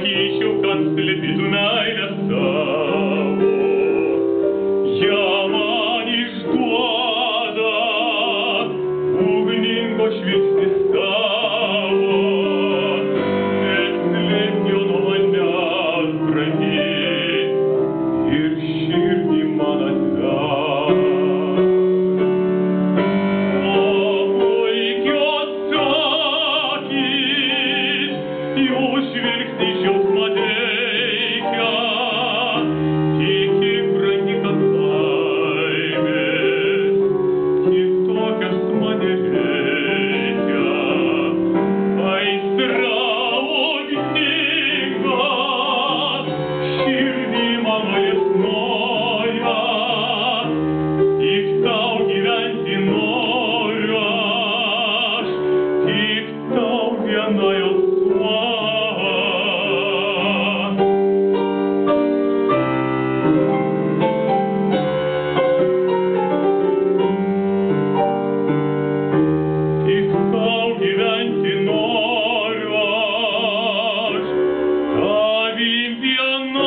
sakyčiau, kad slėpytų meilę savo. Ja man išduoda ugningo žvilgsnis tavo, neslėpk jo nuo manęs, brangi, ir širdį man atverk. Žvilgsnis džiaugsmą teikia, tikėk, brangi, kad laimės, kitokios man nereikia. Aistra ugninga, širdį mano liepsnoja, tik tau gyventi noriu aš, tik tau viena jausma. Gyventi noriu aš, tavim vienam